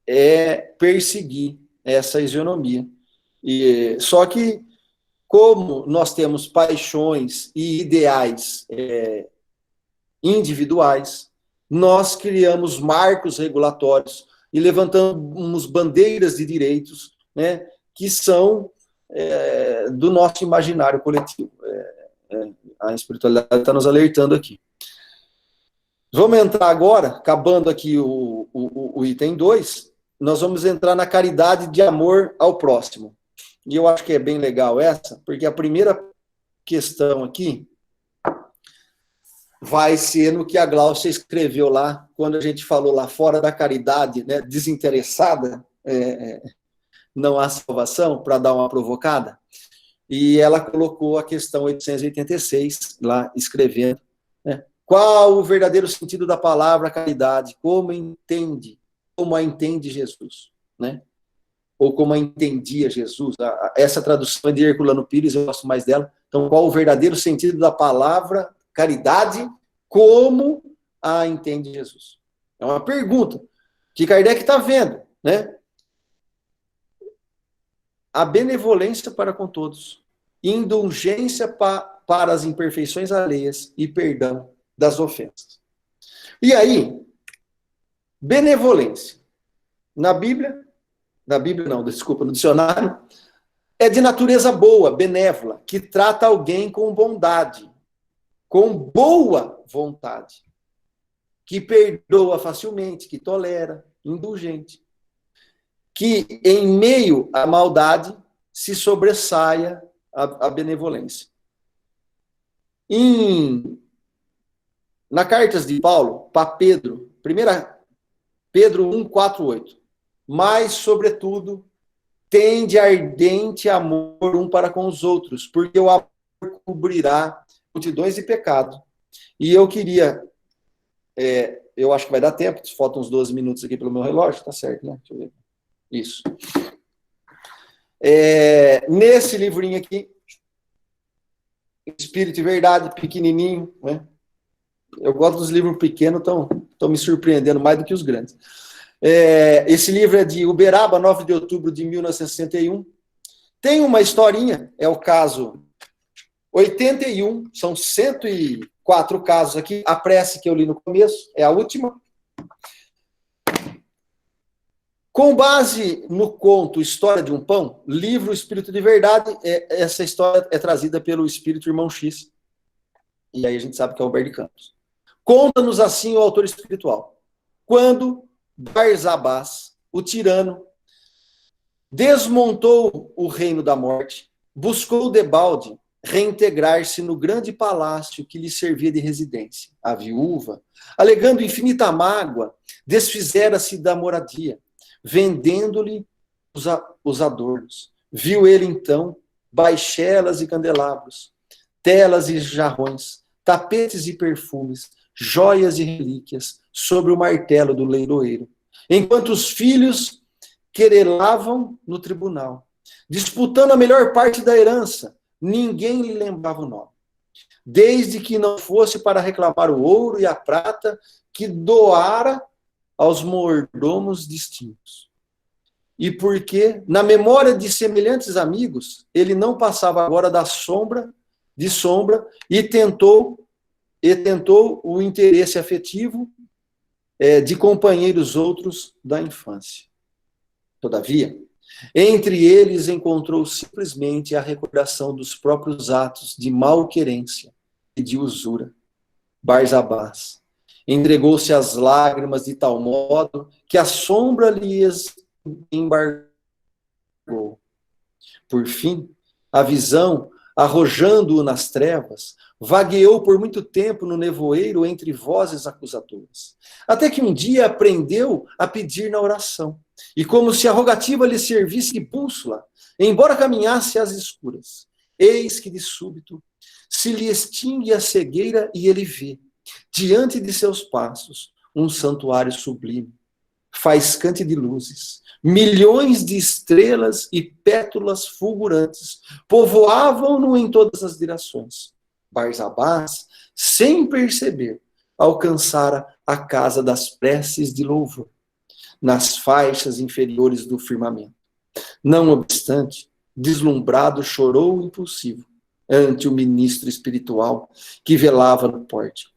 é perseguir essa isonomia. Só que como nós temos paixões e ideais individuais, nós criamos marcos regulatórios e levantamos bandeiras de direitos, né, que são do nosso imaginário coletivo. A espiritualidade está nos alertando aqui. Vamos entrar agora, acabando aqui o item 2, nós vamos entrar na caridade de amor ao próximo. E eu acho que é bem legal essa, porque a primeira questão aqui vai ser no que a Gláucia escreveu lá, quando a gente falou lá fora da caridade, né, desinteressada, não há salvação, para dar uma provocada. E ela colocou a questão 886 lá, escrevendo, né, qual o verdadeiro sentido da palavra caridade, como a entende Jesus, né? Ou como a entendia Jesus. Essa tradução é de Herculano Pires, eu gosto mais dela. Então, qual o verdadeiro sentido da palavra caridade, como a entende Jesus? É uma pergunta que Kardec está vendo, né? A benevolência para com todos, indulgência para as imperfeições alheias e perdão das ofensas. E aí, benevolência. Na Bíblia não, desculpa, no dicionário, é de natureza boa, benévola, que trata alguém com bondade, com boa vontade, que perdoa facilmente, que tolera, indulgente, que em meio à maldade se sobressaia a benevolência. Na Cartas de Paulo, para Pedro, 1 Pedro 1:4-8, mas, sobretudo, tende ardente amor um para com os outros, porque o amor cobrirá multidões de pecado. E eu queria, eu acho que vai dar tempo, faltam uns 12 minutos aqui pelo meu relógio, tá certo, né? Deixa eu ver. Isso. Nesse livrinho aqui, Espírito e Verdade, pequenininho, né? Eu gosto dos livros pequenos, estão me surpreendendo mais do que os grandes. Esse livro é de Uberaba, 9 de outubro de 1961. Tem uma historinha, é o caso 81, são 104 casos aqui. A prece que eu li no começo é a última. Com base no conto História de um Pão, livro Espírito de Verdade, essa história é trazida pelo Espírito Irmão X. E aí a gente sabe que é o Alberto de Campos. Conta-nos assim o autor espiritual. Quando Barzabás, o tirano, desmontou o reino da morte, buscou debalde reintegrar-se no grande palácio que lhe servia de residência. A viúva, alegando infinita mágoa, desfizera-se da moradia, vendendo-lhe os adornos. Viu ele, então, baixelas e candelabros, telas e jarrões, tapetes e perfumes, joias e relíquias sobre o martelo do leiloeiro, enquanto os filhos querelavam no tribunal, disputando a melhor parte da herança. Ninguém lhe lembrava o nome, desde que não fosse para reclamar o ouro e a prata que doara aos mordomos distintos. E porque, na memória de semelhantes amigos, ele não passava agora de sombra e tentou o interesse afetivo de companheiros outros da infância. Todavia, entre eles encontrou simplesmente a recordação dos próprios atos de malquerência e de usura. Barzabás entregou-se às lágrimas de tal modo que a sombra lhes embargou. Por fim, a visão, arrojando-o nas trevas, vagueou por muito tempo no nevoeiro entre vozes acusadoras, até que um dia aprendeu a pedir na oração, e como se a rogativa lhe servisse de bússola, embora caminhasse às escuras, eis que de súbito se lhe extingue a cegueira e ele vê, diante de seus passos, um santuário sublime, faiscante de luzes. Milhões de estrelas e pétalas fulgurantes povoavam-no em todas as direções. Barzabás, sem perceber, alcançara a casa das preces de louvor, nas faixas inferiores do firmamento. Não obstante, Deslumbrado, chorou impulsivo ante o ministro espiritual que velava no pórtico.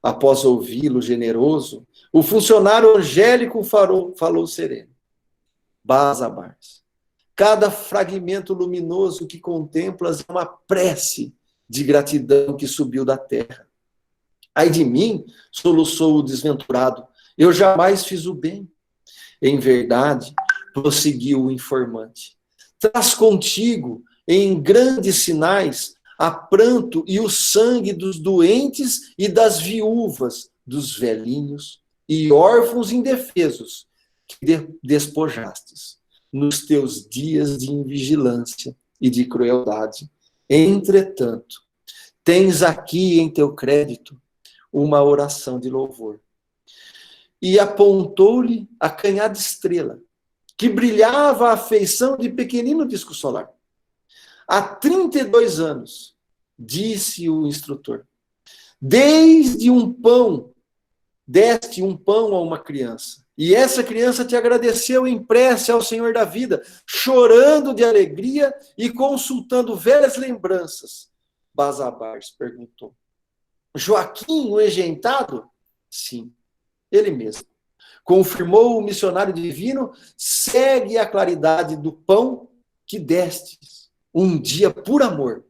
Após ouvi-lo generoso, o funcionário angélico falou sereno. Basabás, cada fragmento luminoso que contemplas é uma prece de gratidão que subiu da terra. Ai de mim, soluçou o desventurado, eu jamais fiz o bem. Em verdade, prosseguiu o informante, traz contigo, em grandes sinais, a pranto e o sangue dos doentes e das viúvas, dos velhinhos e órfãos indefesos que despojastes nos teus dias de invigilância e de crueldade. Entretanto, tens aqui em teu crédito uma oração de louvor. E apontou-lhe a canhada estrela, que brilhava à feição de pequenino disco solar. Há 32 anos, disse o instrutor, deste um pão a uma criança, e essa criança te agradeceu em prece ao Senhor da vida, chorando de alegria e consultando velhas lembranças. Basabás perguntou. Joaquim, o engentado? Sim, ele mesmo. Confirmou o missionário divino, segue a claridade do pão que destes, um dia por amor.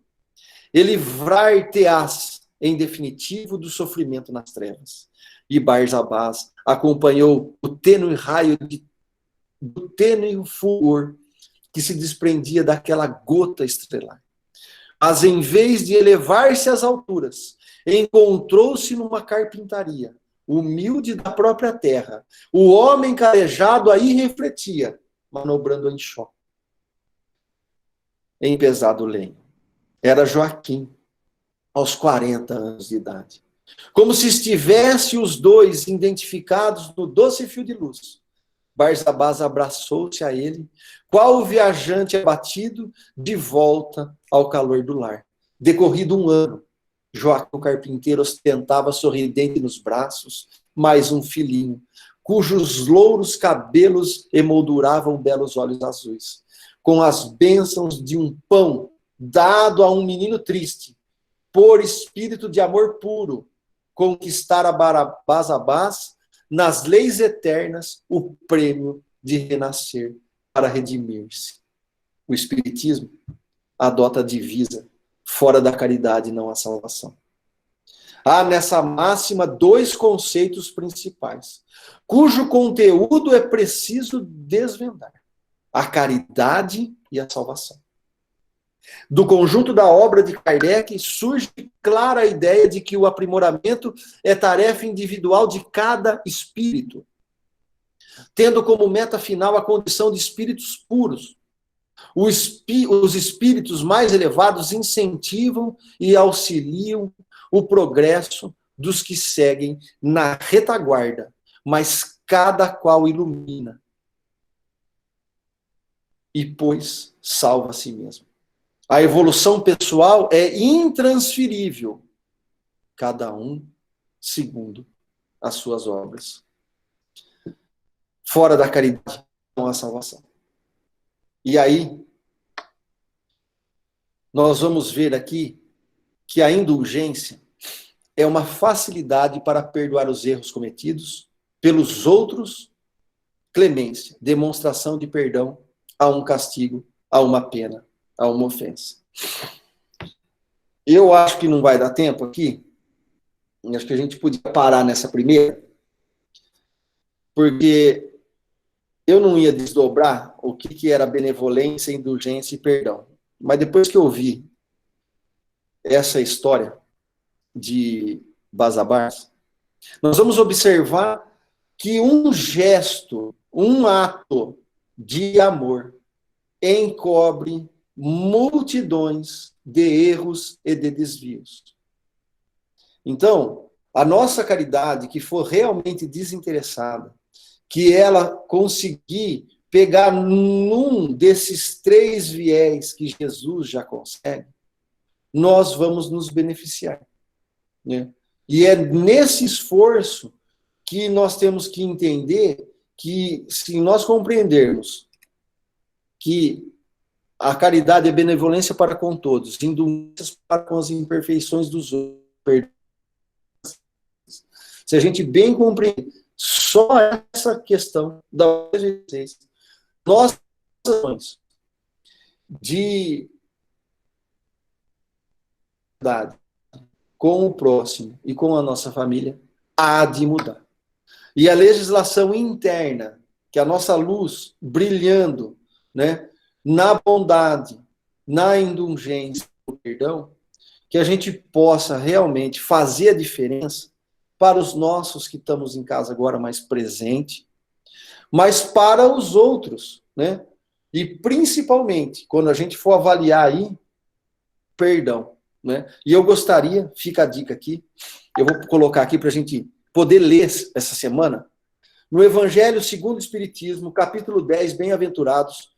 E livrar-te-ás, em definitivo, do sofrimento nas trevas. E Barsabás acompanhou o tênue raio do tênue fulgor que se desprendia daquela gota estrelar. Mas em vez de elevar-se às alturas, encontrou-se numa carpintaria, humilde da própria terra. O homem calejado aí refletia, manobrando em choque, em pesado lenho. Era Joaquim, aos 40 anos de idade. Como se estivesse os dois identificados no doce fio de luz. Barsabás abraçou-se a ele, qual o viajante abatido, de volta ao calor do lar. Decorrido um ano, Joaquim o carpinteiro ostentava sorridente nos braços mais um filhinho, cujos louros cabelos emolduravam belos olhos azuis, com as bênçãos de um pão dado a um menino triste, por espírito de amor puro, conquistar a Basabás nas leis eternas o prêmio de renascer para redimir-se. O Espiritismo adota a divisa: fora da caridade não há salvação. Há nessa máxima dois conceitos principais, cujo conteúdo é preciso desvendar: a caridade e a salvação. Do conjunto da obra de Kardec surge clara a ideia de que o aprimoramento é tarefa individual de cada espírito, tendo como meta final a condição de espíritos puros. Os espíritos mais elevados incentivam e auxiliam o progresso dos que seguem na retaguarda, mas cada qual ilumina e, pois, salva a si mesmo. A evolução pessoal é intransferível, cada um segundo as suas obras. Fora da caridade não há salvação. E aí, nós vamos ver aqui que a indulgência é uma facilidade para perdoar os erros cometidos pelos outros, clemência, demonstração de perdão a um castigo, a uma pena, a uma ofensa. Eu acho que não vai dar tempo aqui. Acho que a gente podia parar nessa primeira, porque eu não ia desdobrar o que era benevolência, indulgência e perdão. Mas depois que eu vi essa história de Basabás, nós vamos observar que um gesto, um ato de amor encobre multidões de erros e de desvios. Então, a nossa caridade, que for realmente desinteressada, que ela conseguir pegar num desses 3 viés que Jesus já consegue, nós vamos nos beneficiar, né? E é nesse esforço que nós temos que entender que, se nós compreendermos que A caridade é benevolência para com todos, indulgências para com as imperfeições dos outros. Se a gente bem compreender só essa questão da nossas ações de com o próximo e com a nossa família, há de mudar. E a legislação interna, que é a nossa luz brilhando, né, na bondade, na indulgência, no perdão, que a gente possa realmente fazer a diferença para os nossos que estamos em casa agora mais presente, mas para os outros, né? E principalmente, quando a gente for avaliar aí, perdão, né? E eu gostaria, fica a dica aqui, eu vou colocar aqui para a gente poder ler essa semana, no Evangelho segundo o Espiritismo, capítulo 10, Bem-aventurados,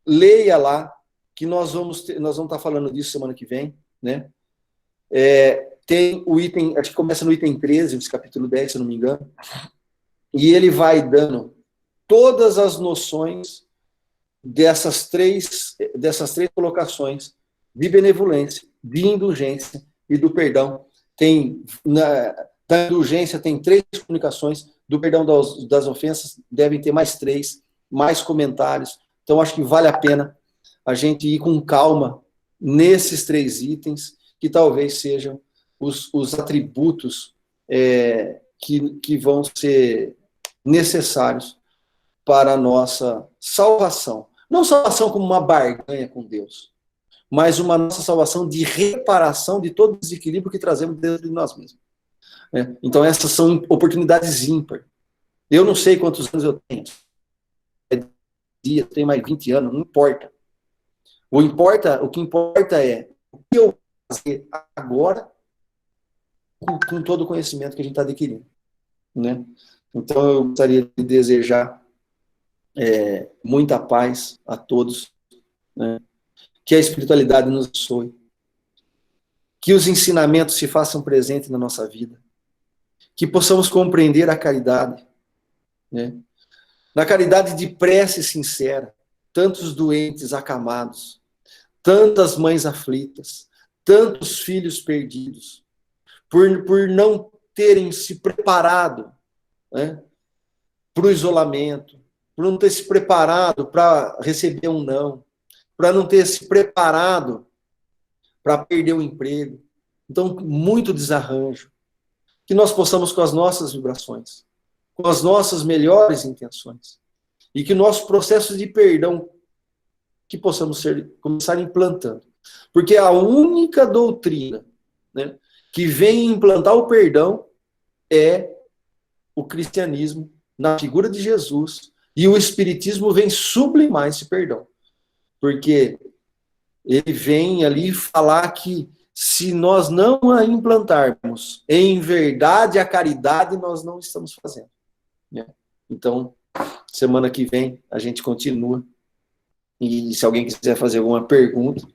leia lá, que nós vamos estar falando disso semana que vem, né? Tem o item, acho que começa no item 13, desse capítulo 10, se eu não me engano, e ele vai dando todas as noções dessas três colocações de benevolência, de indulgência e do perdão. Da indulgência tem 3 comunicações, do perdão das ofensas devem ter mais 3, mais comentários. Então, acho que vale a pena a gente ir com calma nesses 3 itens, que talvez sejam os atributos que vão ser necessários para a nossa salvação. Não salvação como uma barganha com Deus, mas uma nossa salvação de reparação de todo o desequilíbrio que trazemos dentro de nós mesmos. Então, essas são oportunidades ímpares. Eu não sei quantos anos eu tenho. Eu tenho mais 20 anos, não importa. O que importa é o que eu vou fazer agora com todo o conhecimento que a gente está adquirindo, né? Então, eu gostaria de desejar muita paz a todos, né? Que a espiritualidade nos abençoe, que os ensinamentos se façam presentes na nossa vida, que possamos compreender a caridade, né? Na caridade de prece sincera, tantos doentes acamados, tantas mães aflitas, tantos filhos perdidos, por não terem se preparado, né, para o isolamento, por não ter se preparado para receber um não, para não ter se preparado para perder o emprego. Então, muito desarranjo. Que nós possamos, com as nossas vibrações, com as nossas melhores intenções, e que o nosso processo de perdão, que possamos começar implantando. Porque a única doutrina, né, que vem implantar o perdão é o cristianismo, na figura de Jesus, e o espiritismo vem sublimar esse perdão. Porque ele vem ali falar que se nós não a implantarmos em verdade a caridade, nós não estamos fazendo, né? Então, semana que vem a gente continua. E se alguém quiser fazer alguma pergunta,